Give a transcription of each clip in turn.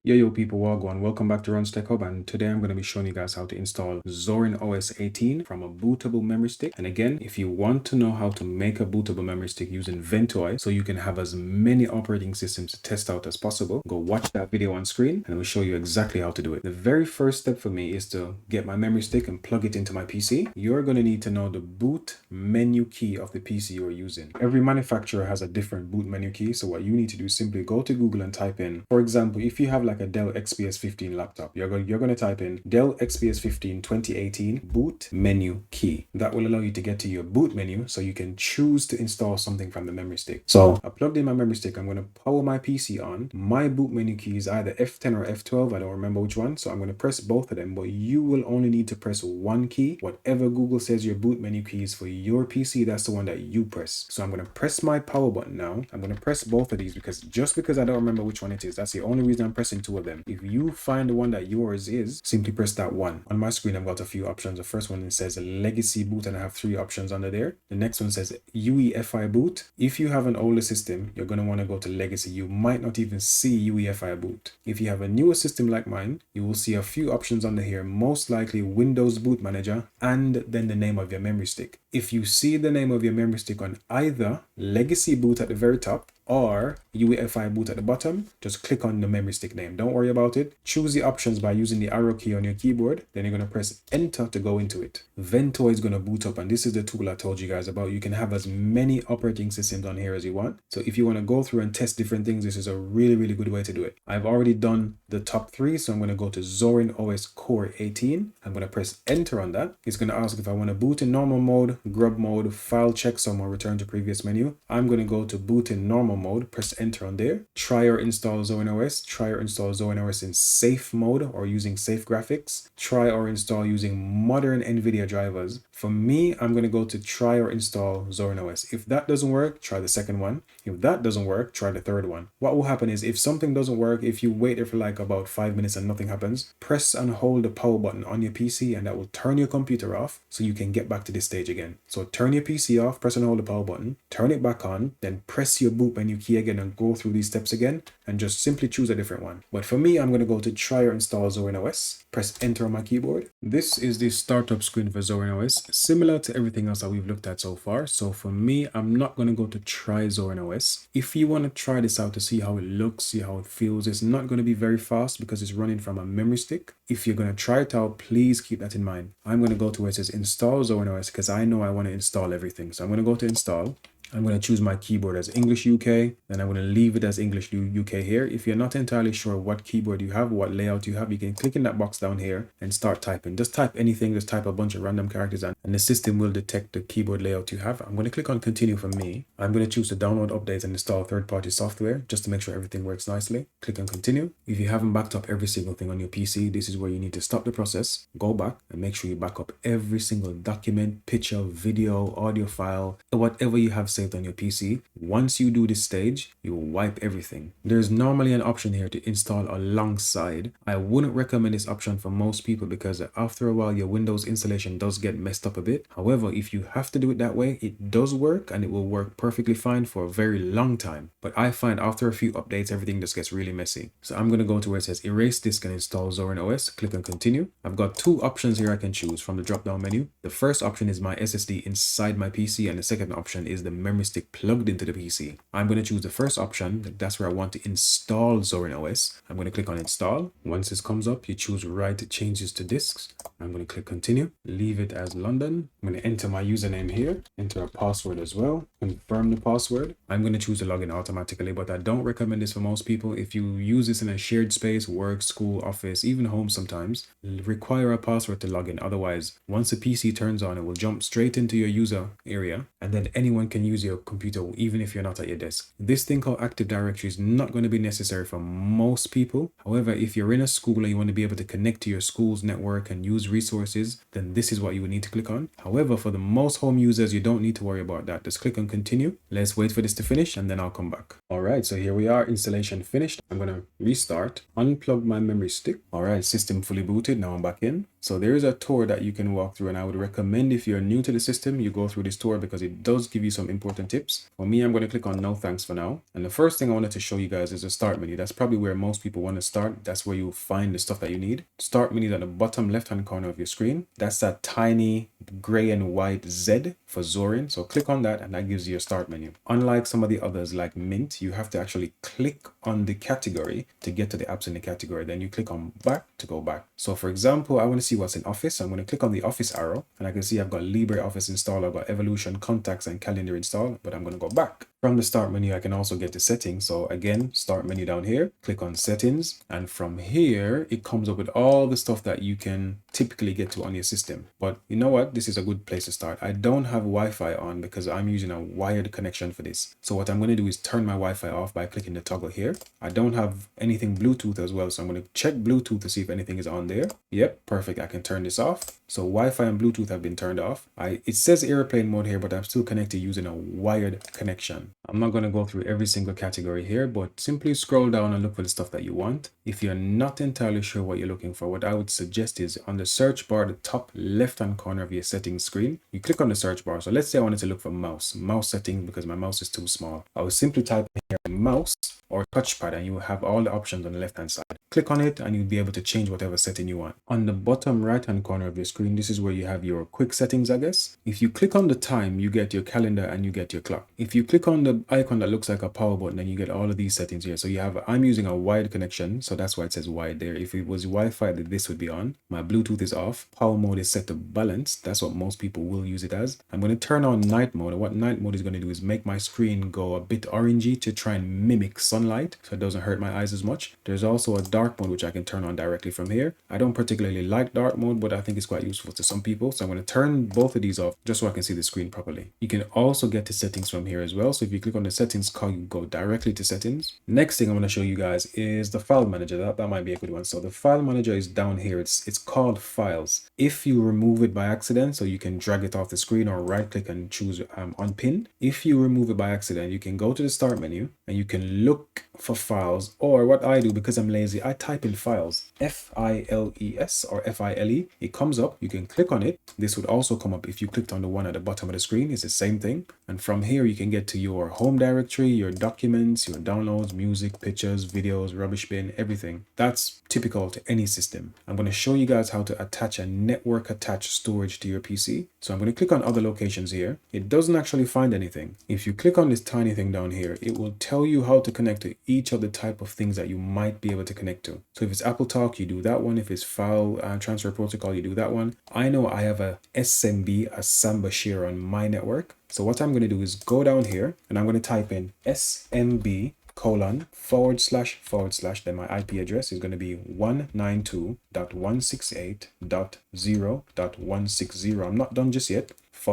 Yo people, wagwan, welcome back to Run's Tech Hub, and today I'm going to be showing you guys how to install Zorin OS 18 from a bootable memory stick. And again, if you want to know how to make a bootable memory stick using Ventoy so you can have as many operating systems to test out as possible, go watch that video on screen and we'll show you exactly how to do it. The very first step for me is to get my memory stick and plug it into my PC. You're going to need to know the boot menu key of the PC you're using. Every manufacturer has a different boot menu key, so what you need to do is simply go to Google and type in, for example, if you have like a Dell XPS 15 laptop, you're going to type in Dell XPS 15 2018 boot menu key. That will allow you to get to your boot menu so you can choose to install something from the memory stick. So I plugged in my memory stick. I'm going to power my PC on. My boot menu key is either F10 or F12. I don't remember which one. So I'm going to press both of them, but you will only need to press one key. Whatever Google says your boot menu key is for your PC, that's the one that you press. So I'm going to press my power button now. I'm going to press both of these because I don't remember which one it is. That's the only reason I'm pressing two of them. If you find the one that yours is, simply press that one. On my screen, I've got a few options. The first one says legacy boot and I have three options under there. The next one says UEFI boot. If you have an older system, you're going to want to go to legacy. You might not even see UEFI boot. If you have a newer system like mine, you will see a few options under here, most likely Windows Boot Manager and then the name of your memory stick. If you see the name of your memory stick on either legacy boot at the very top or UEFI boot at the bottom, just click on the memory stick name. Don't worry about it. Choose the options by using the arrow key on your keyboard. Then you're going to press enter to go into it. Ventoy is going to boot up, and this is the tool I told you guys about. You can have as many operating systems on here as you want. So if you want to go through and test different things, this is a really good way to do it. I've already done the top three, so I'm going to go to Zorin OS Core 18. I'm going to press enter on that. It's going to ask if I want to boot in normal mode, grub mode, file checksum, or return to previous menu. I'm going to go to boot in normal mode, press enter on there. Try or install Zorin OS. Try or install Zorin OS in safe mode or using safe graphics. Try or install using modern NVIDIA drivers. For me, I'm going to go to try or install Zorin OS. If that doesn't work, try the second one. If that doesn't work, try the third one. What will happen is if something doesn't work, if you wait there for like about 5 minutes and nothing happens, press and hold the power button on your PC and that will turn your computer off so you can get back to this stage again. So turn your PC off, press and hold the power button, turn it back on, then press your boot menu key again and go through these steps again and just simply choose a different one. But for me, I'm going to go to try or install Zorin OS, press enter on my keyboard. This is the startup screen for Zorin OS, similar to everything else that we've looked at so far. So for me, I'm not going to go to try Zorin OS. If you want to try this out to see how it looks, see how it feels, it's not going to be very fast because it's running from a memory stick. If you're going to try it out, please keep that in mind. I'm going to go to where it says install Zorin OS because I know I want to install everything. So I'm going to go to install. I'm going to choose my keyboard as English UK, then I'm going to leave it as English UK here. If you're not entirely sure what keyboard you have, what layout you have, you can click in that box down here and start typing. Just type anything, just type a bunch of random characters and the system will detect the keyboard layout you have. I'm going to click on continue for me. I'm going to choose to download, update and install third-party software just to make sure everything works nicely. Click on continue. If you haven't backed up every single thing on your PC, this is where you need to stop the process, go back and make sure you back up every single document, picture, video, audio file, whatever you have saved on your PC. Once you do this stage, you will wipe everything. There's normally an option here to install alongside. I wouldn't recommend this option for most people because after a while your Windows installation does get messed up a bit. However, if you have to do it that way, it does work and it will work perfectly fine for a very long time. But I find after a few updates, everything just gets really messy. So I'm going to go to where it says erase disk and install Zorin OS. Click on continue. I've got two options here I can choose from the drop down menu. The first option is my SSD inside my PC and the second option is the memory stick plugged into the PC. I'm going to choose the first option. That's where I want to install Zorin OS. I'm going to click on install. Once this comes up, you choose write changes to disks. I'm going to click continue, leave it as London. I'm going to enter my username here, enter a password as well, confirm the password. I'm going to choose to log in automatically, but I don't recommend this for most people. If you use this in a shared space, work, school, office, even home sometimes, require a password to log in. Otherwise, once the PC turns on, it will jump straight into your user area and then anyone can use your computer even if you're not at your desk. This thing called Active Directory is not going to be necessary for most people. However, if you're in a school and you want to be able to connect to your school's network and use resources, then this is what you would need to click on. However, for the most home users, you don't need to worry about that. Just click on continue. Let's wait for this to finish and then I'll come back. All right, so here we are, installation finished. I'm going to restart, unplug my memory stick. All right, system fully booted. Now I'm back in. So there is a tour that you can walk through, and I would recommend if you're new to the system, you go through this tour because it does give you some important tips. For me, I'm going to click on no thanks for now. And the first thing I wanted to show you guys is the start menu. That's probably where most people want to start. That's where you'll find the stuff that you need. Start menu is at the bottom left-hand corner of your screen. That's that tiny gray and white Z for Zorin. So click on that and that gives you your start menu. Unlike some of the others like Mint, you have to actually click on the category to get to the apps in the category. Then you click on back to go back. So for example, I want to see what's in Office. I'm going to click on the Office arrow and I can see I've got LibreOffice installed. I've got Evolution, Contacts and Calendar installed, but I'm going to go back. From the start menu, I can also get to settings. So again, start menu down here, click on settings. And from here, it comes up with all the stuff that you can typically get to on your system. But you know what? This is a good place to start. I don't have Wi-Fi on because I'm using a wired connection for this. So what I'm going to do is turn my Wi-Fi off by clicking the toggle here. I don't have anything Bluetooth as well. So I'm going to check Bluetooth to see if anything is on there. Yep, perfect. I can turn this off. So Wi-Fi and Bluetooth have been turned off. It says airplane mode here, but I'm still connected using a wired connection. I'm not going to go through every single category here, but simply scroll down and look for the stuff that you want. If you're not entirely sure what you're looking for, what I would suggest is on the search bar, the top left-hand corner of your settings screen, you click on the search bar. So let's say I wanted to look for mouse settings because my mouse is too small. I would simply type here mouse or touchpad and you will have all the options on the left hand side. Click on it and you'll be able to change whatever setting you want. On the bottom right hand corner of your screen, this is where you have your quick settings, I guess. If you click on the time, you get your calendar and you get your clock. If you click on the icon that looks like a power button, then you get all of these settings here. So you have, I'm using a wired connection, so that's why it says wide there. If it was Wi-Fi, then this would be on. My Bluetooth is off. Power mode is set to balance. That's what most people will use it as. I'm going to turn on night mode. And what night mode is going to do is make my screen go a bit orangey to try and mimic sunlight so it doesn't hurt my eyes as much. There's also a dark mode which I can turn on directly from here. I don't particularly like dark mode, but I think it's quite useful to some people. So I'm going to turn both of these off just so I can see the screen properly. You can also get to settings from here as well. So if you click on the settings cog, you go directly to settings. Next thing I'm going to show you guys is the file manager. That might be a good one. So the file manager is down here. It's called files. If you remove it by accident, so you can drag it off the screen or right click and choose unpin. If you remove it by accident, you can go to the start menu and you can look for files, or what I do because I'm lazy, I type in files, F-I-L-E-S or F-I-L-E. It comes up, you can click on it. This would also come up if you clicked on the one at the bottom of the screen. It's the same thing. And from here, you can get to your home directory, your documents, your downloads, music, pictures, videos, rubbish bin, everything. That's typical to any system. I'm going to show you guys how to attach a network attached storage to your PC. So I'm going to click on other locations here. It doesn't actually find anything. If you click on this tiny thing down here, it will tell you how to connect to each of the type of things that you might be able to connect to. So if it's Apple Talk, you do that one. If it's file transfer protocol, you do that one. I know I have a SMB, a Samba share on my network. So what I'm going to do is go down here and I'm going to type in SMB // then my IP address is going to be 192.168.0.160. I'm not done just yet. /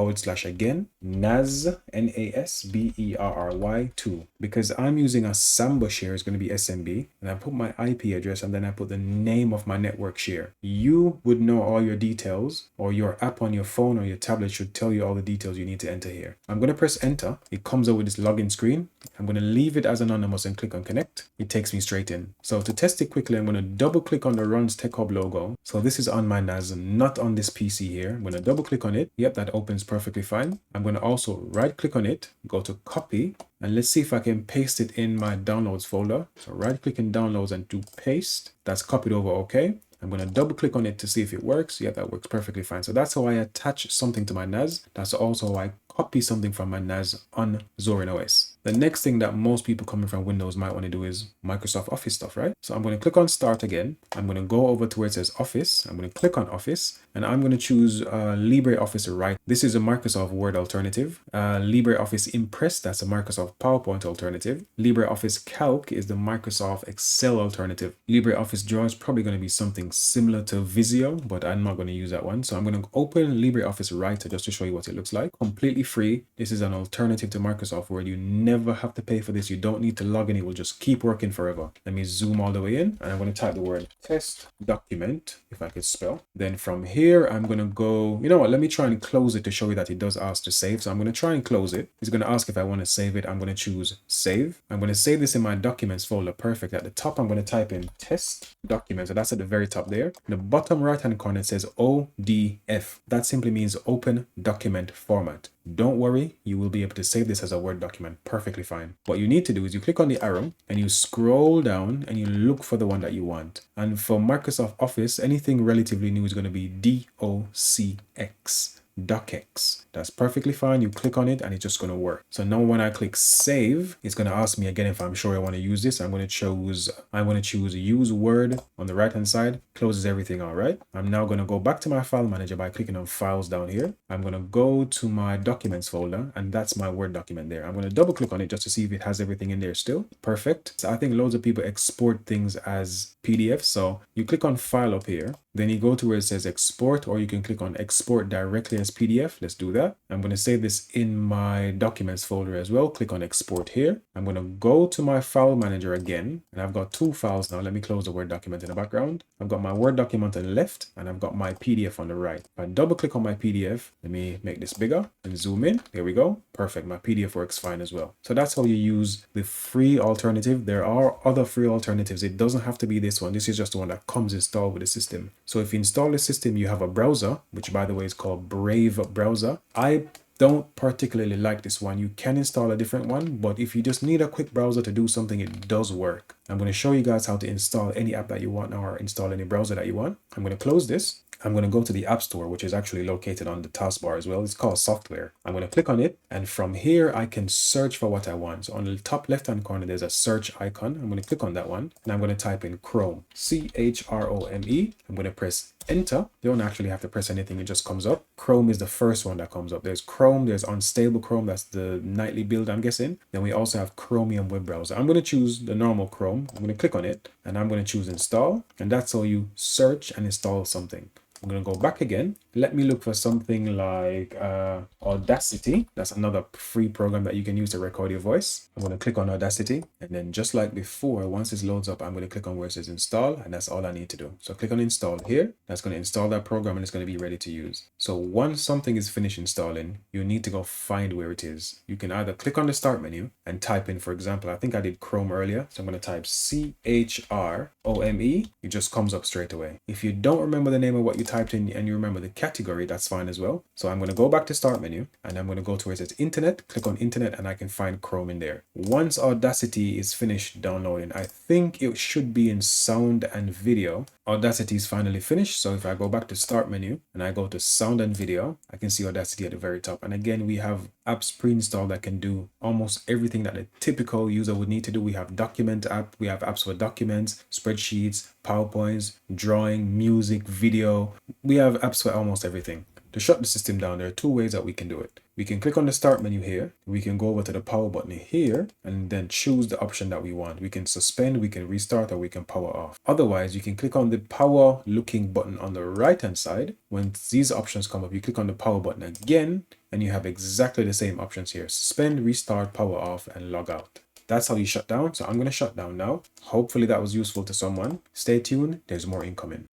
again NAS NASBERRY 2, because I'm using a Samba share is going to be SMB, and I put my IP address and then I put the name of my network share. You would know all your details, or your app on your phone or your tablet should tell you all the details you need to enter here. I'm going to press enter. It comes up with this login screen. I'm going to leave it as anonymous and click on connect. It takes me straight in. So to test it quickly, I'm going to double click on the Runs Tech Hub logo. So this is on my NAS, not on this PC here. I'm going to double click on it. Yep, that opens perfectly fine. I'm going to also right click on it, go to copy, and let's see if I can paste it in my downloads folder. So right click in downloads and do paste. That's copied over. Okay. I'm going to double click on it to see if it works. Yeah, that works perfectly fine. So that's how I attach something to my NAS. That's also how I copy something from my NAS on Zorin OS. The next thing that most people coming from Windows might want to do is Microsoft Office stuff, right? So I'm going to click on Start again. I'm going to go over to where it says Office. I'm going to click on Office and I'm going to choose LibreOffice Write. This is a Microsoft Word alternative. LibreOffice Impress, that's a Microsoft PowerPoint alternative. LibreOffice Calc is the Microsoft Excel alternative. LibreOffice Draw is probably going to be something similar to Visio, but I'm not going to use that one. So I'm going to open LibreOffice Writer just to show you what it looks like. Completely free. This is an alternative to Microsoft Word. You never never have to pay for this. You don't need to log in. It will just keep working forever. Let me zoom all the way in, and I'm going to type the word test document, if I could spell. Then from here, I'm going to go, you know what, let me try and close it to show you that it does ask to save. So I'm going to try and close it. It's going to ask if I want to save it. I'm going to choose save. I'm going to save this in my documents folder. Perfect. At the top, I'm going to type in test document. So that's at the very top there. In the bottom right hand corner, it says ODF. That simply means open document format. Don't worry, you will be able to save this as a Word document perfectly fine. What you need to do is you click on the arrow and you scroll down and you look for the one that you want. And for Microsoft Office, anything relatively new is going to be DOCX. docx. That's perfectly fine. You click on it and it's just going to work. So now when I click save, it's going to ask me again if I'm sure I want to use this. I'm going to choose use Word on the right hand side. Closes everything. All right. I'm now going to go back to my file manager by clicking on files down here. I'm going to go to my documents folder, and that's my Word document there. I'm going to double click on it just to see if it has everything in there still. Perfect. So I think loads of people export things as PDF. So you click on file up here, then you go to where it says export, or you can click on export directly as PDF. Let's do that. I'm going to save this in my documents folder as well. Click on export here. I'm going to go to my file manager again, and I've got two files now. Let me close the Word document in the background. I've got my Word document on the left, and I've got my PDF on the right. If I double click on my PDF, let me make this bigger and zoom in. There we go. Perfect. My PDF works fine as well. So that's how you use the free alternative. There are other free alternatives. It doesn't have to be this one. This is just the one that comes installed with the system. So if you install the system, you have a browser, which by the way is called Brave browser. I don't particularly like this one. You can install a different one, but if you just need a quick browser to do something, it does work. I'm going to show you guys how to install any app that you want or install any browser that you want. I'm going to close this. I'm going to go to the App Store, which is actually located on the taskbar as well. It's called Software. I'm going to click on it, and from here I can search for what I want. So on the top left hand corner there's a search icon. I'm going to click on that one, and I'm going to type in Chrome, Chrome. I'm going to press enter. You don't actually have to press anything, it just comes up. Chrome is the first one that comes up. There's Chrome, there's Unstable Chrome, that's the nightly build I'm guessing. Then we also have Chromium web browser. I'm going to choose the normal Chrome. I'm going to click on it, and I'm going to choose install, and that's how you search and install something. I'm going to go back again. Let me look for something like Audacity. That's another free program that you can use to record your voice. I'm going to click on Audacity, and then just like before, once this loads up, I'm going to click on where it says install, and that's all I need to do. So click on install here. That's going to install that program, and it's going to be ready to use. So once something is finished installing, you need to go find where it is. You can either click on the start menu and type in, for example, I think I did Chrome earlier. So I'm going to type Chrome. It just comes up straight away. If you don't remember the name of what you typed in and you remember the category, that's fine as well. So I'm going to go back to start menu, and I'm going to go to where it says internet, click on internet, and I can find Chrome in there. Once Audacity is finished downloading, I think it should be in sound and video. Audacity is finally finished. So if I go back to start menu and I go to sound and video, I can see Audacity at the very top. And again, we have apps pre-installed that can do almost everything that a typical user would need to do. We have document app, we have apps for documents, spreadsheets, PowerPoints, drawing, music, video. We have apps for almost everything. To shut the system down, there are two ways that we can do it. We can click on the start menu here. We can go over to the power button here and then choose the option that we want. We can suspend, we can restart, or we can power off. Otherwise, you can click on the power looking button on the right hand side. When these options come up, you click on the power button again, and you have exactly the same options here. Suspend, restart, power off, and log out. That's how you shut down. So I'm going to shut down now. Hopefully that was useful to someone. Stay tuned. There's more incoming.